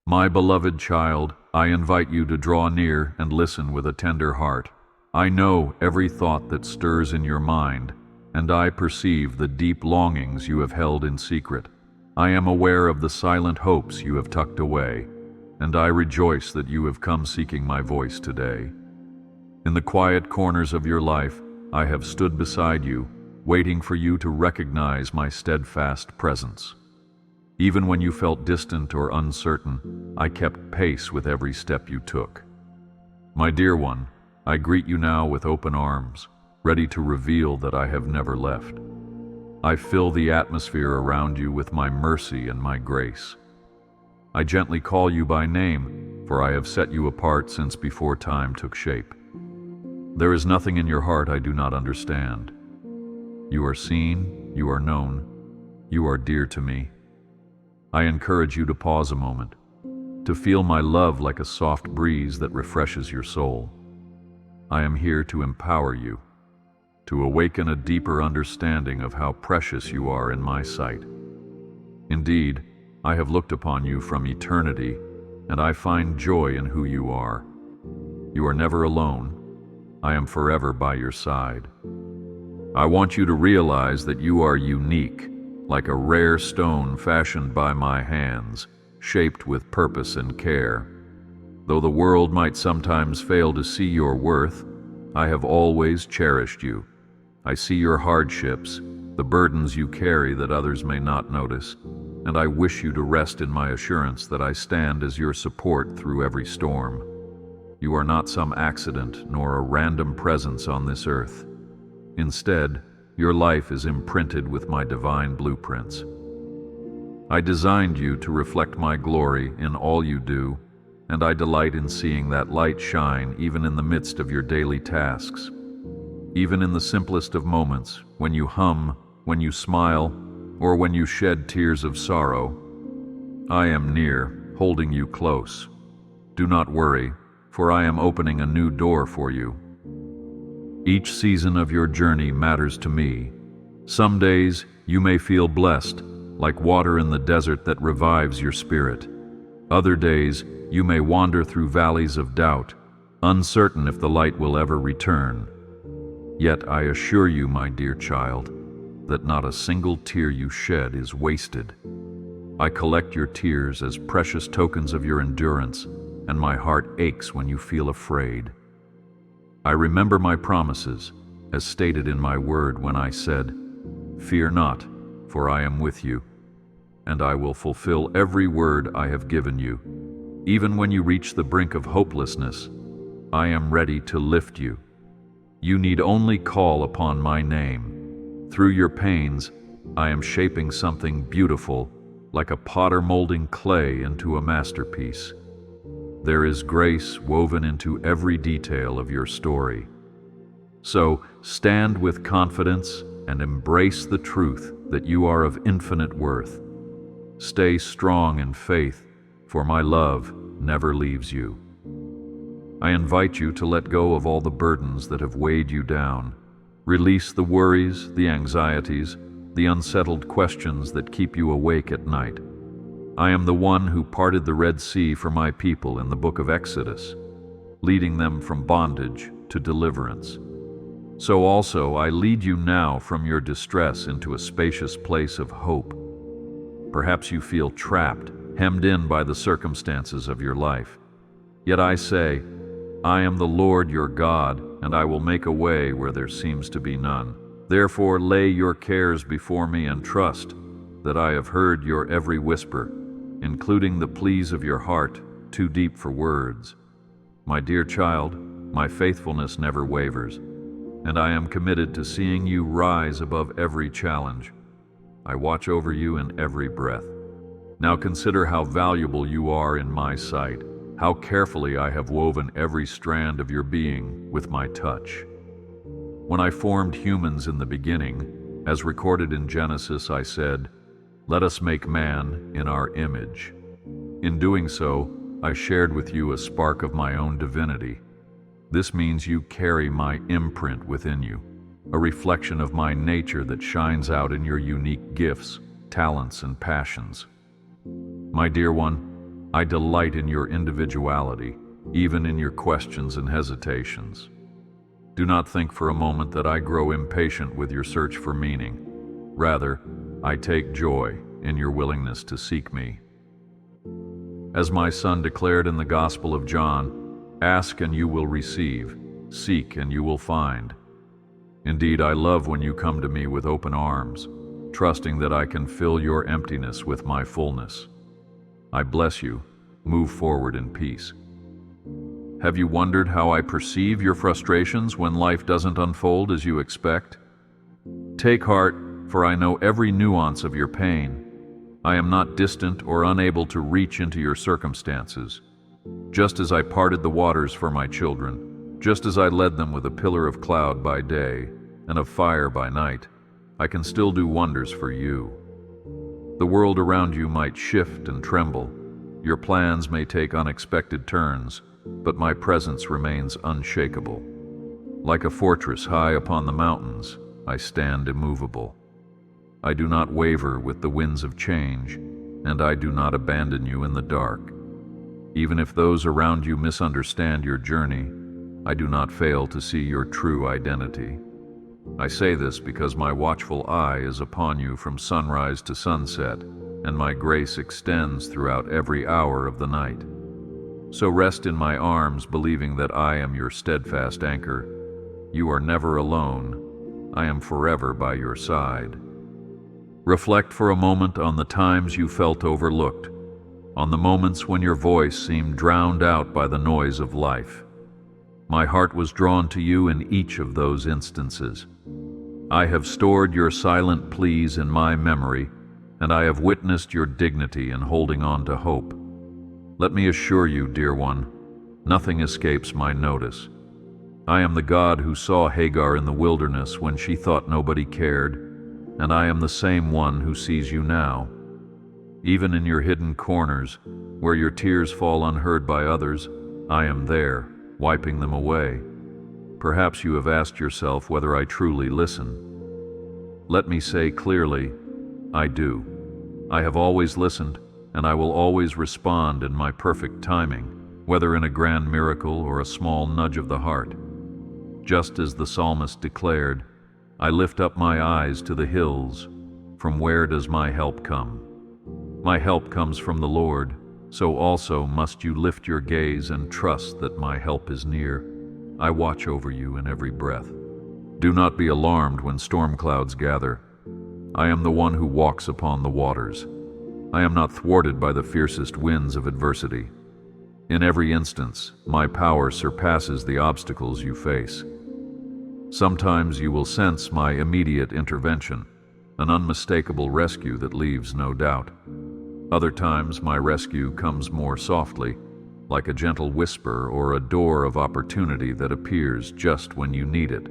My beloved child, I invite you to draw near and listen with a tender heart. I know every thought that stirs in your mind, and I perceive the deep longings you have held in secret. I am aware of the silent hopes you have tucked away, and I rejoice that you have come seeking my voice today. In the quiet corners of your life, I have stood beside you, waiting for you to recognize my steadfast presence. Even when you felt distant or uncertain, I kept pace with every step you took. My dear one, I greet you now with open arms, ready to reveal that I have never left. I fill the atmosphere around you with my mercy and my grace. I gently call you by name, for I have set you apart since before time took shape. There is nothing in your heart I do not understand. You are seen, you are known, you are dear to me. I encourage you to pause a moment, to feel my love like a soft breeze that refreshes your soul. I am here to empower you, to awaken a deeper understanding of how precious you are in my sight. Indeed, I have looked upon you from eternity, and I find joy in who you are. You are never alone. I am forever by your side. I want you to realize that you are unique, like a rare stone fashioned by my hands, shaped with purpose and care. Though the world might sometimes fail to see your worth, I have always cherished you. I see your hardships, the burdens you carry that others may not notice, and I wish you to rest in my assurance that I stand as your support through every storm. You are not some accident nor a random presence on this earth. Instead, your life is imprinted with my divine blueprints. I designed you to reflect my glory in all you do, and I delight in seeing that light shine even in the midst of your daily tasks. Even in the simplest of moments, when you hum, when you smile, or when you shed tears of sorrow, I am near, holding you close. Do not worry, for I am opening a new door for you. Each season of your journey matters to me. Some days you may feel blessed, like water in the desert that revives your spirit. Other days you may wander through valleys of doubt, uncertain if the light will ever return. Yet I assure you, my dear child, that not a single tear you shed is wasted. I collect your tears as precious tokens of your endurance, and my heart aches when you feel afraid. I remember my promises, as stated in my word when I said, "Fear not, for I am with you, and I will fulfill every word I have given you. Even when you reach the brink of hopelessness, I am ready to lift you. You need only call upon my name. Through your pains, I am shaping something beautiful, like a potter molding clay into a masterpiece. There is grace woven into every detail of your story. So stand with confidence and embrace the truth that you are of infinite worth. Stay strong in faith, for my love never leaves you. I invite you to let go of all the burdens that have weighed you down. Release the worries, the anxieties, the unsettled questions that keep you awake at night. I am the one who parted the Red Sea for my people in the book of Exodus, leading them from bondage to deliverance. So also I lead you now from your distress into a spacious place of hope. Perhaps you feel trapped, hemmed in by the circumstances of your life. Yet I say, I am the Lord your God, and I will make a way where there seems to be none. Therefore lay your cares before me and trust that I have heard your every whisper, including the pleas of your heart, too deep for words. My dear child, my faithfulness never wavers, and I am committed to seeing you rise above every challenge. I watch over you in every breath. Now consider how valuable you are in my sight, how carefully I have woven every strand of your being with my touch. When I formed humans in the beginning, as recorded in Genesis, I said, "Let us make man in our image." In doing so, I shared with you a spark of my own divinity. This means you carry my imprint within you, a reflection of my nature that shines out in your unique gifts, talents, and passions. My dear one, I delight in your individuality, even in your questions and hesitations. Do not think for a moment that I grow impatient with your search for meaning. Rather, I take joy in your willingness to seek me. As my Son declared in the Gospel of John, ask and you will receive, seek and you will find. Indeed, I love when you come to me with open arms, trusting that I can fill your emptiness with my fullness. I bless you. Move forward in peace. Have you wondered how I perceive your frustrations when life doesn't unfold as you expect? Take heart, for I know every nuance of your pain. I am not distant or unable to reach into your circumstances. Just as I parted the waters for my children, just as I led them with a pillar of cloud by day and of fire by night, I can still do wonders for you. The world around you might shift and tremble. Your plans may take unexpected turns, but my presence remains unshakable. Like a fortress high upon the mountains, I stand immovable. I do not waver with the winds of change, and I do not abandon you in the dark. Even if those around you misunderstand your journey, I do not fail to see your true identity. I say this because my watchful eye is upon you from sunrise to sunset, and my grace extends throughout every hour of the night. So rest in my arms, believing that I am your steadfast anchor. You are never alone. I am forever by your side. Reflect for a moment on the times you felt overlooked, on the moments when your voice seemed drowned out by the noise of life. My heart was drawn to you in each of those instances. I have stored your silent pleas in my memory, and I have witnessed your dignity in holding on to hope. Let me assure you, dear one, nothing escapes my notice. I am the God who saw Hagar in the wilderness when she thought nobody cared, and I am the same one who sees you now. Even in your hidden corners, where your tears fall unheard by others, I am there, wiping them away. Perhaps you have asked yourself whether I truly listen. Let me say clearly, I do. I have always listened, and I will always respond in my perfect timing, whether in a grand miracle or a small nudge of the heart. Just as the psalmist declared, I lift up my eyes to the hills. From where does my help come? My help comes from the Lord, so also must you lift your gaze and trust that my help is near. I watch over you in every breath. Do not be alarmed when storm clouds gather. I am the one who walks upon the waters. I am not thwarted by the fiercest winds of adversity. In every instance, my power surpasses the obstacles you face. Sometimes you will sense my immediate intervention, an unmistakable rescue that leaves no doubt. Other times my rescue comes more softly, like a gentle whisper or a door of opportunity that appears just when you need it.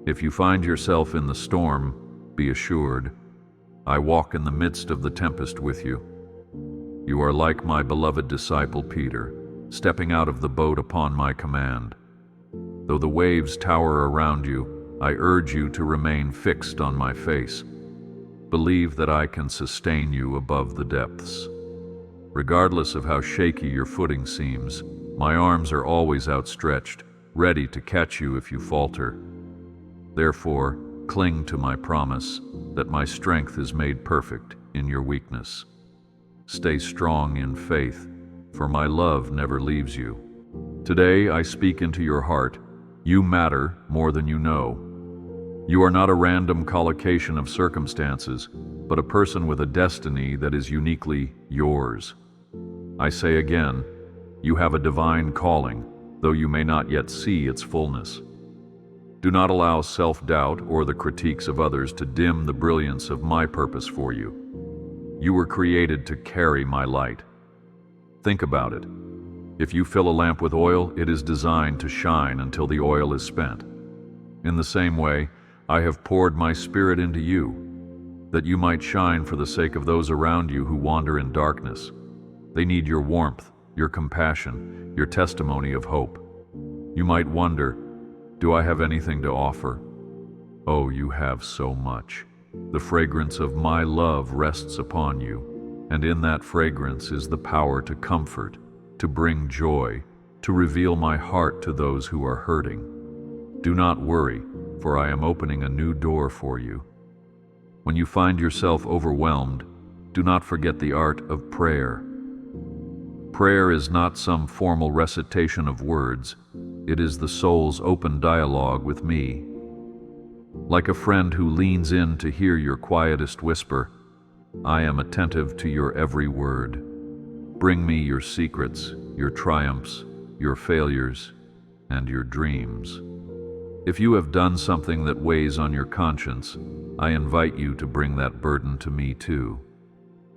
If you find yourself in the storm, be assured, I walk in the midst of the tempest with you. You are like my beloved disciple Peter, stepping out of the boat upon my command. Though the waves tower around you, I urge you to remain fixed on my face. Believe that I can sustain you above the depths. Regardless of how shaky your footing seems, my arms are always outstretched, ready to catch you if you falter. Therefore, cling to my promise that my strength is made perfect in your weakness. Stay strong in faith, for my love never leaves you. Today I speak into your heart. You matter more than you know. You are not a random collocation of circumstances, but a person with a destiny that is uniquely yours. I say again, you have a divine calling, though you may not yet see its fullness. Do not allow self-doubt or the critiques of others to dim the brilliance of my purpose for you. You were created to carry my light. Think about it. If you fill a lamp with oil, it is designed to shine until the oil is spent. In the same way, I have poured my Spirit into you, that you might shine for the sake of those around you who wander in darkness. They need your warmth, your compassion, your testimony of hope. You might wonder, do I have anything to offer? Oh, you have so much. The fragrance of my love rests upon you. and in that fragrance is the power to comfort, to bring joy, to reveal my heart to those who are hurting. Do not worry, for I am opening a new door for you. When you find yourself overwhelmed, do not forget the art of prayer. Prayer is not some formal recitation of words. It is the soul's open dialogue with me. Like a friend who leans in to hear your quietest whisper, I am attentive to your every word. Bring me your secrets, your triumphs, your failures, and your dreams. If you have done something that weighs on your conscience, I invite you to bring that burden to me too.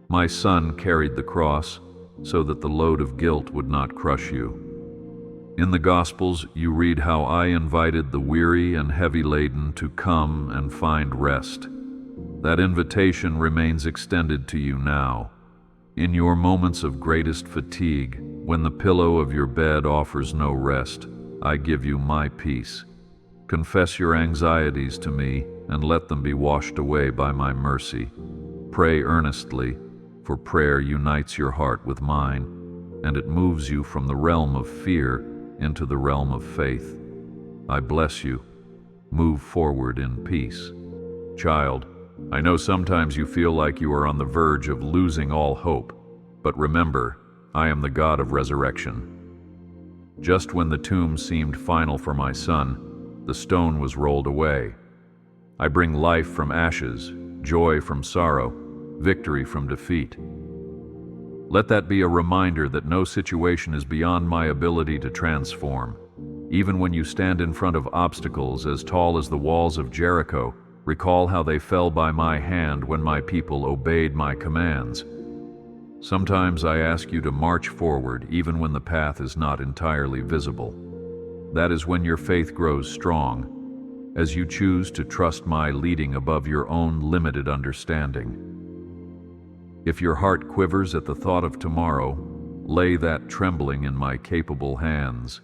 My Son carried the cross so that the load of guilt would not crush you. In the Gospels, you read how I invited the weary and heavy-laden to come and find rest. That invitation remains extended to you now. In your moments of greatest fatigue, when the pillow of your bed offers no rest, I give you my peace. Confess your anxieties to me and let them be washed away by my mercy. Pray earnestly, for prayer unites your heart with mine, and it moves you from the realm of fear into the realm of faith. I bless you. Move forward in peace. Child, I know sometimes you feel like you are on the verge of losing all hope, but remember, I am the God of resurrection. Just when the tomb seemed final for my son, the stone was rolled away. I bring life from ashes, joy from sorrow, victory from defeat. Let that be a reminder that no situation is beyond my ability to transform. Even when you stand in front of obstacles as tall as the walls of Jericho, recall how they fell by my hand when my people obeyed my commands. Sometimes I ask you to march forward even when the path is not entirely visible. That is when your faith grows strong, as you choose to trust my leading above your own limited understanding. If your heart quivers at the thought of tomorrow, lay that trembling in my capable hands.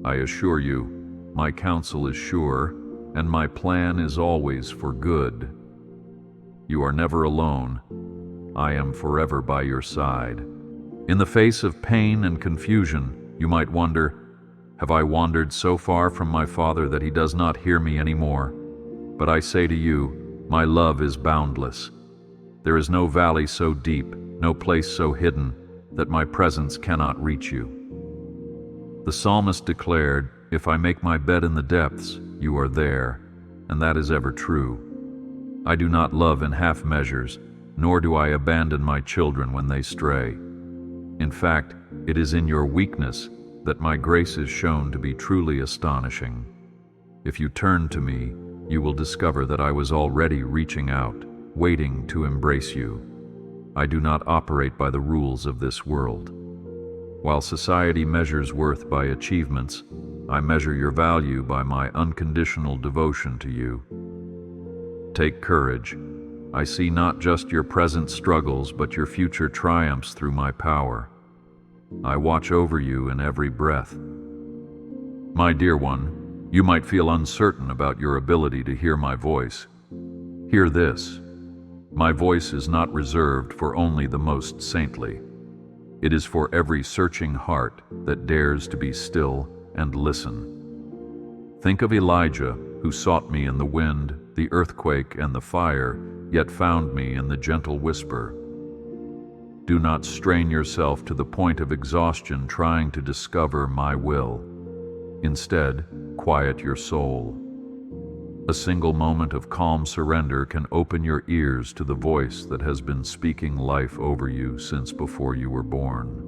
I assure you, my counsel is sure, and my plan is always for good. You are never alone. I am forever by your side. In the face of pain and confusion, you might wonder, have I wandered so far from my Father that he does not hear me anymore? But I say to you, my love is boundless. There is no valley so deep, no place so hidden, that my presence cannot reach you. The psalmist declared, if I make my bed in the depths, you are there, and that is ever true. I do not love in half measures, nor do I abandon my children when they stray. In fact, it is in your weakness that my grace is shown to be truly astonishing. If you turn to me, you will discover that I was already reaching out, waiting to embrace you. I do not operate by the rules of this world. While society measures worth by achievements, I measure your value by my unconditional devotion to you. Take courage. I see not just your present struggles, but your future triumphs through my power. I watch over you in every breath. My dear one, you might feel uncertain about your ability to hear my voice. Hear this. My voice is not reserved for only the most saintly. It is for every searching heart that dares to be still and listen. Think of Elijah, who sought me in the wind, the earthquake, and the fire, yet found me in the gentle whisper. Do not strain yourself to the point of exhaustion trying to discover my will. Instead, quiet your soul. A single moment of calm surrender can open your ears to the voice that has been speaking life over you since before you were born.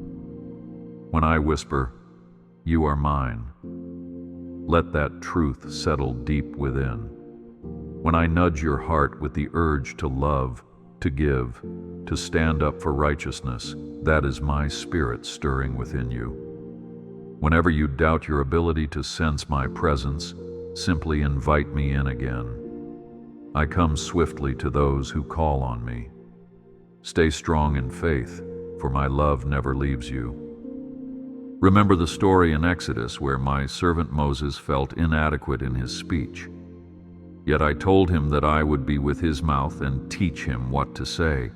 When I whisper, "You are mine," let that truth settle deep within. When I nudge your heart with the urge to love, to give, to stand up for righteousness, that is my spirit stirring within you. Whenever you doubt your ability to sense my presence, simply invite me in again. I come swiftly to those who call on me. Stay strong in faith, for my love never leaves you. Remember the story in Exodus where my servant Moses felt inadequate in his speech. Yet I told him that I would be with his mouth and teach him what to say.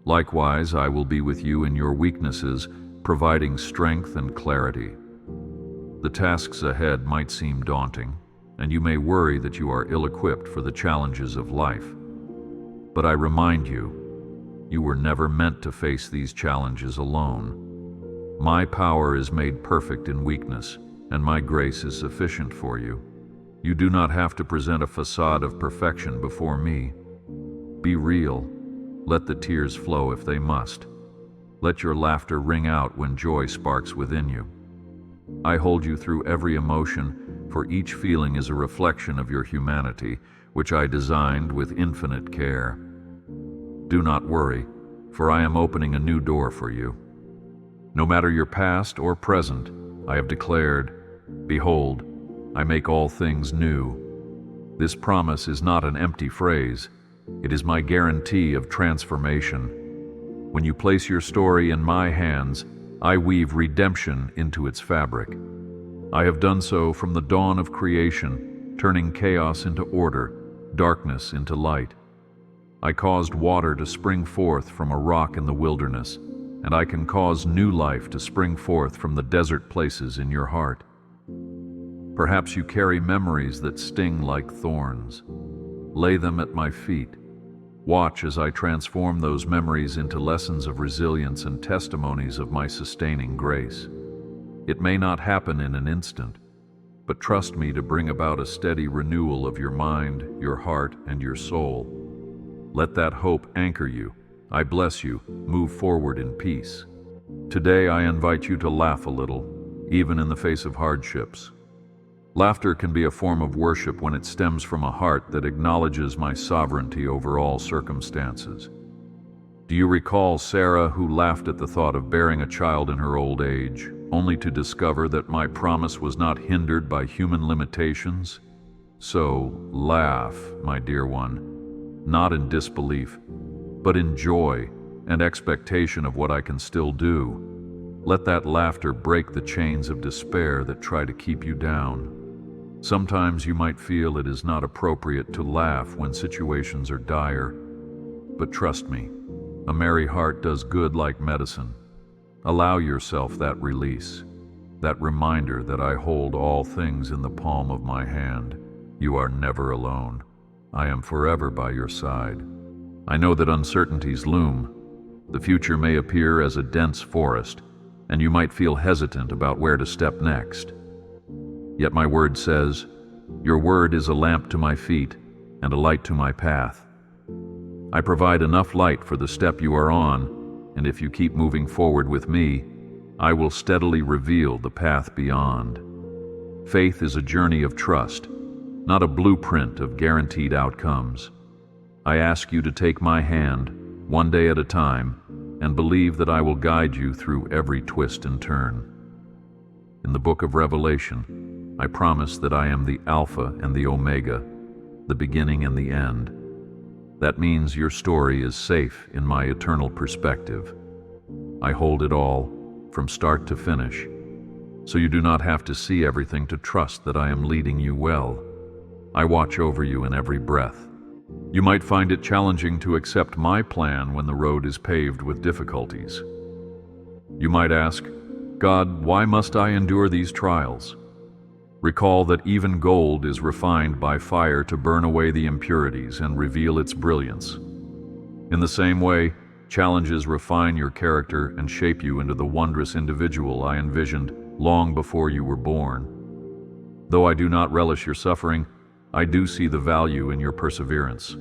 Likewise, I will be with you in your weaknesses, providing strength and clarity. The tasks ahead might seem daunting, and you may worry that you are ill-equipped for the challenges of life. But I remind you, you were never meant to face these challenges alone. My power is made perfect in weakness, and my grace is sufficient for you. You do not have to present a facade of perfection before me. Be real. Let the tears flow if they must. Let your laughter ring out when joy sparks within you. I hold you through every emotion, for each feeling is a reflection of your humanity, which I designed with infinite care. Do not worry, for I am opening a new door for you. No matter your past or present, I have declared, "Behold, I make all things new." This promise is not an empty phrase. It is my guarantee of transformation. When you place your story in my hands, I weave redemption into its fabric. I have done so from the dawn of creation, turning chaos into order, darkness into light. I caused water to spring forth from a rock in the wilderness, and I can cause new life to spring forth from the desert places in your heart. Perhaps you carry memories that sting like thorns. Lay them at my feet. Watch as I transform those memories into lessons of resilience and testimonies of my sustaining grace. It may not happen in an instant, but trust me to bring about a steady renewal of your mind, your heart, and your soul. Let that hope anchor you. I bless you. Move forward in peace. Today I invite you to laugh a little, even in the face of hardships. Laughter can be a form of worship when it stems from a heart that acknowledges my sovereignty over all circumstances. Do you recall Sarah, who laughed at the thought of bearing a child in her old age, only to discover that my promise was not hindered by human limitations? So, laugh, my dear one, not in disbelief, but in joy and expectation of what I can still do. Let that laughter break the chains of despair that try to keep you down. Sometimes you might feel it is not appropriate to laugh when situations are dire, but trust me, a merry heart does good like medicine. Allow yourself that release, that reminder that I hold all things in the palm of my hand. You are never alone. I am forever by your side. I know that uncertainties loom. The future may appear as a dense forest, and you might feel hesitant about where to step next. Yet my word says, "Your word is a lamp to my feet and a light to my path." I provide enough light for the step you are on, and if you keep moving forward with me, I will steadily reveal the path beyond. Faith is a journey of trust, not a blueprint of guaranteed outcomes. I ask you to take my hand, one day at a time, and believe that I will guide you through every twist and turn. In the book of Revelation, I promise that I am the Alpha and the Omega, the beginning and the end. That means your story is safe in my eternal perspective. I hold it all, from start to finish, so you do not have to see everything to trust that I am leading you well. I watch over you in every breath. You might find it challenging to accept my plan when the road is paved with difficulties. You might ask, "God, why must I endure these trials?" Recall that even gold is refined by fire to burn away the impurities and reveal its brilliance. In the same way, challenges refine your character and shape you into the wondrous individual I envisioned long before you were born. Though I do not relish your suffering, I do see the value in your perseverance.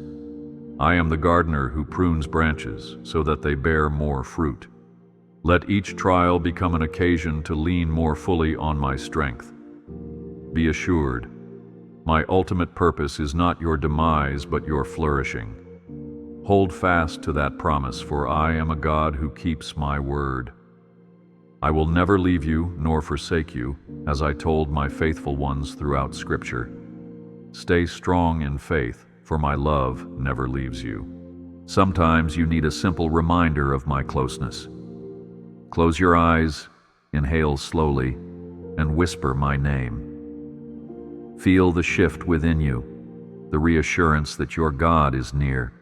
I am the gardener who prunes branches so that they bear more fruit. Let each trial become an occasion to lean more fully on my strength. Be assured, my ultimate purpose is not your demise but your flourishing. Hold fast to that promise, for I am a God who keeps my word. I will never leave you nor forsake you, as I told my faithful ones throughout Scripture. Stay strong in faith, for my love never leaves you. Sometimes you need a simple reminder of my closeness. Close your eyes, inhale slowly, and whisper my name. Feel the shift within you, the reassurance that your God is near.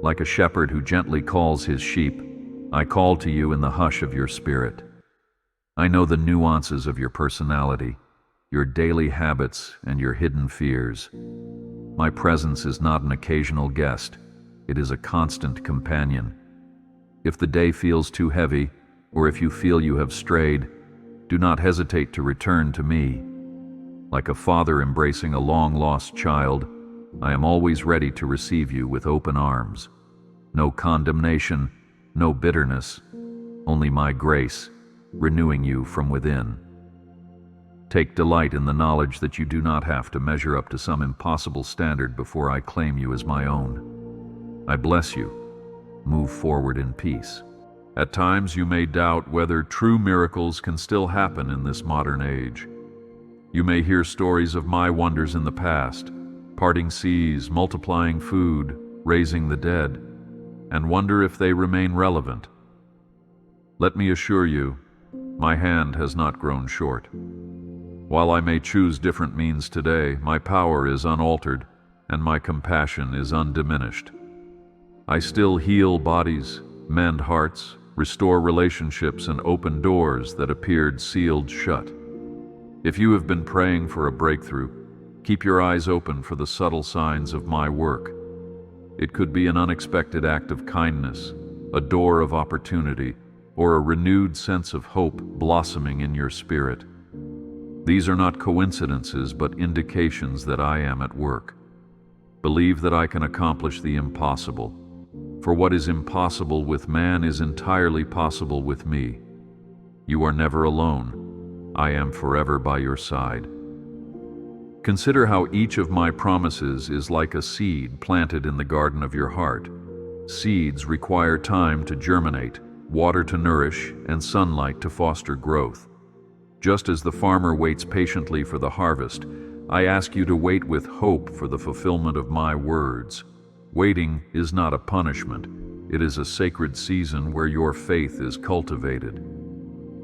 Like a shepherd who gently calls his sheep, I call to you in the hush of your spirit. I know the nuances of your personality, your daily habits, and your hidden fears. My presence is not an occasional guest, it is a constant companion. If the day feels too heavy, or if you feel you have strayed, do not hesitate to return to me. Like a father embracing a long-lost child, I am always ready to receive you with open arms. No condemnation, no bitterness, only my grace, renewing you from within. Take delight in the knowledge that you do not have to measure up to some impossible standard before I claim you as my own. I bless you. Move forward in peace. At times you may doubt whether true miracles can still happen in this modern age. You may hear stories of my wonders in the past, parting seas, multiplying food, raising the dead, and wonder if they remain relevant. Let me assure you, my hand has not grown short. While I may choose different means today, my power is unaltered and my compassion is undiminished. I still heal bodies, mend hearts, restore relationships, and open doors that appeared sealed shut. If you have been praying for a breakthrough, keep your eyes open for the subtle signs of my work. It could be an unexpected act of kindness, a door of opportunity, or a renewed sense of hope blossoming in your spirit. These are not coincidences, but indications that I am at work. Believe that I can accomplish the impossible. For what is impossible with man is entirely possible with me. You are never alone. I am forever by your side. Consider how each of my promises is like a seed planted in the garden of your heart. Seeds require time to germinate, water to nourish, and sunlight to foster growth. Just as the farmer waits patiently for the harvest, I ask you to wait with hope for the fulfillment of my words. Waiting is not a punishment. It is a sacred season where your faith is cultivated.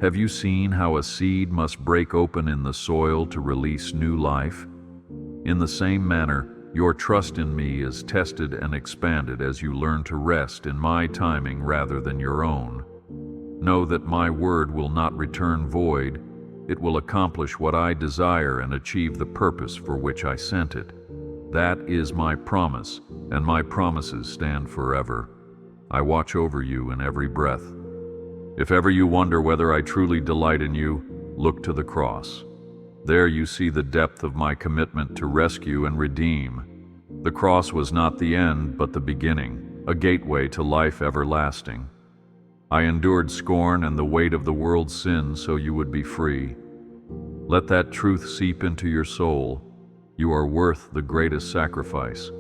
Have you seen how a seed must break open in the soil to release new life? In the same manner, your trust in me is tested and expanded as you learn to rest in my timing rather than your own. Know that my word will not return void. It will accomplish what I desire and achieve the purpose for which I sent it. That is my promise, and my promises stand forever. I watch over you in every breath. If ever you wonder whether I truly delight in you, look to the cross. There you see the depth of my commitment to rescue and redeem. The cross was not the end, but the beginning, a gateway to life everlasting. I endured scorn and the weight of the world's sin so you would be free. Let that truth seep into your soul. You are worth the greatest sacrifice.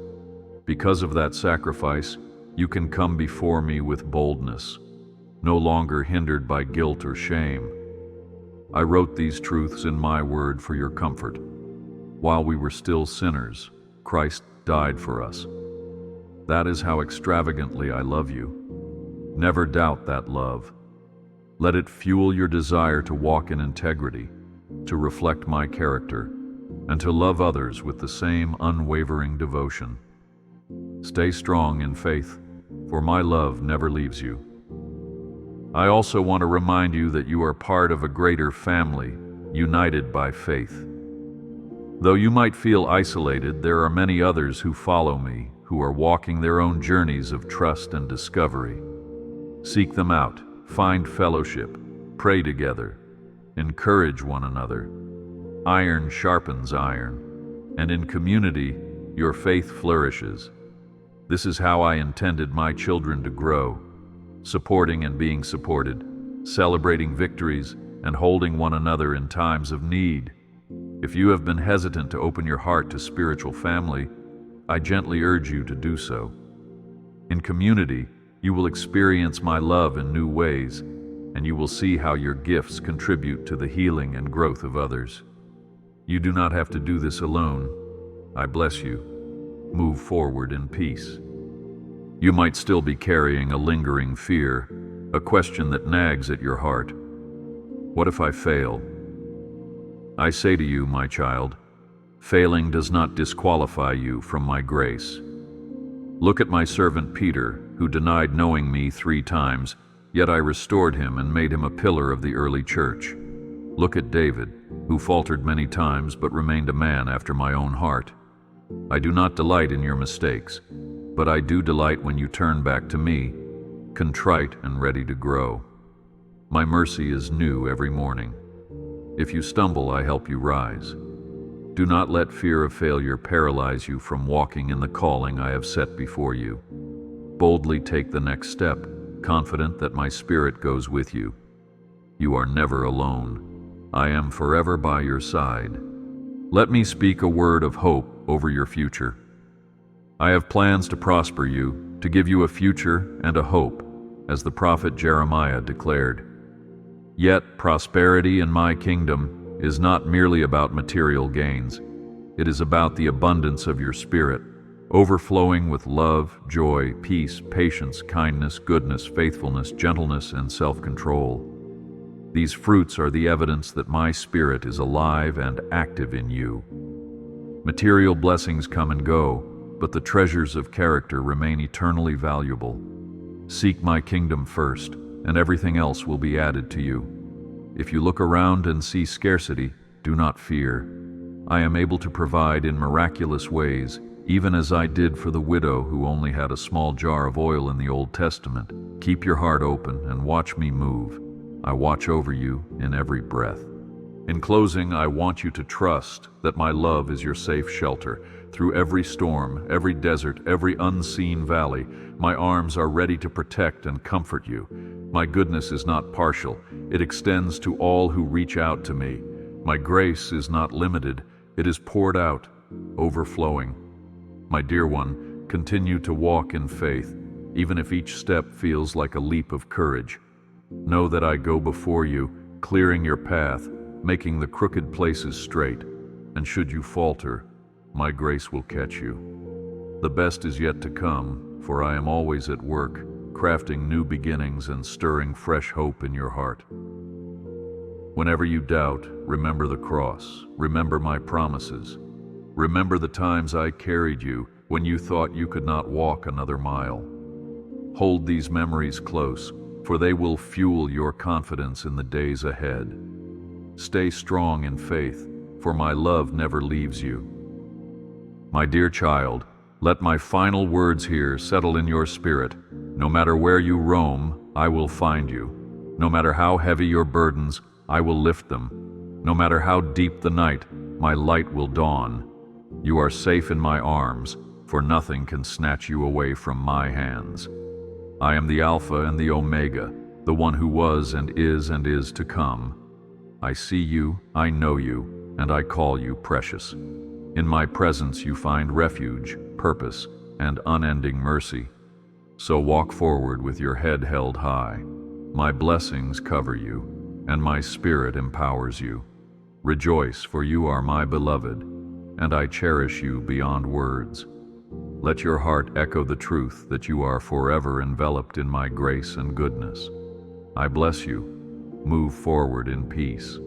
Because of that sacrifice, you can come before me with boldness, no longer hindered by guilt or shame. I wrote these truths in my word for your comfort. While we were still sinners, Christ died for us. That is how extravagantly I love you. Never doubt that love. Let it fuel your desire to walk in integrity, to reflect my character, and to love others with the same unwavering devotion. Stay strong in faith, for my love never leaves you. I also want to remind you that you are part of a greater family, united by faith. Though you might feel isolated, there are many others who follow me, who are walking their own journeys of trust and discovery. Seek them out, find fellowship, pray together, encourage one another. Iron sharpens iron, and in community, your faith flourishes. This is how I intended my children to grow, supporting and being supported, celebrating victories, and holding one another in times of need. If you have been hesitant to open your heart to spiritual family, I gently urge you to do so. In community, you will experience my love in new ways, and you will see how your gifts contribute to the healing and growth of others. You do not have to do this alone. I bless you. Move forward in peace. You might still be carrying a lingering fear, a question that nags at your heart. What if I fail? I say to you, my child, failing does not disqualify you from my grace. Look at my servant Peter, who denied knowing me 3 times, yet I restored him and made him a pillar of the early church. Look at David, who faltered many times but remained a man after my own heart. I do not delight in your mistakes, but I do delight when you turn back to me, contrite and ready to grow. My mercy is new every morning. If you stumble, I help you rise. Do not let fear of failure paralyze you from walking in the calling I have set before you. Boldly take the next step, confident that my Spirit goes with you. You are never alone. I am forever by your side. Let me speak a word of hope over your future. I have plans to prosper you, to give you a future and a hope, as the prophet Jeremiah declared. Yet prosperity in my kingdom is not merely about material gains. It is about the abundance of your spirit, overflowing with love, joy, peace, patience, kindness, goodness, faithfulness, gentleness, and self-control. These fruits are the evidence that my Spirit is alive and active in you. Material blessings come and go, but the treasures of character remain eternally valuable. Seek my kingdom first, and everything else will be added to you. If you look around and see scarcity, do not fear. I am able to provide in miraculous ways, even as I did for the widow who only had a small jar of oil in the Old Testament. Keep your heart open and watch me move. I watch over you in every breath. In closing, I want you to trust that my love is your safe shelter. Through every storm, every desert, every unseen valley, my arms are ready to protect and comfort you. My goodness is not partial. It extends to all who reach out to me. My grace is not limited. It is poured out, overflowing. My dear one, continue to walk in faith, even if each step feels like a leap of courage. Know that I go before you, clearing your path, making the crooked places straight, and should you falter, my grace will catch you. The best is yet to come, for I am always at work, crafting new beginnings and stirring fresh hope in your heart. Whenever you doubt, remember the cross, remember my promises. Remember the times I carried you when you thought you could not walk another mile. Hold these memories close, for they will fuel your confidence in the days ahead. Stay strong in faith, for my love never leaves you. My dear child, let my final words here settle in your spirit. No matter where you roam, I will find you. No matter how heavy your burdens, I will lift them. No matter how deep the night, my light will dawn. You are safe in my arms, for nothing can snatch you away from my hands. I am the Alpha and the Omega, the one who was and is to come. I see you, I know you, and I call you precious. In my presence you find refuge, purpose, and unending mercy. So walk forward with your head held high. My blessings cover you, and my Spirit empowers you. Rejoice, for you are my beloved, and I cherish you beyond words. Let your heart echo the truth that you are forever enveloped in my grace and goodness. I bless you. Move forward in peace.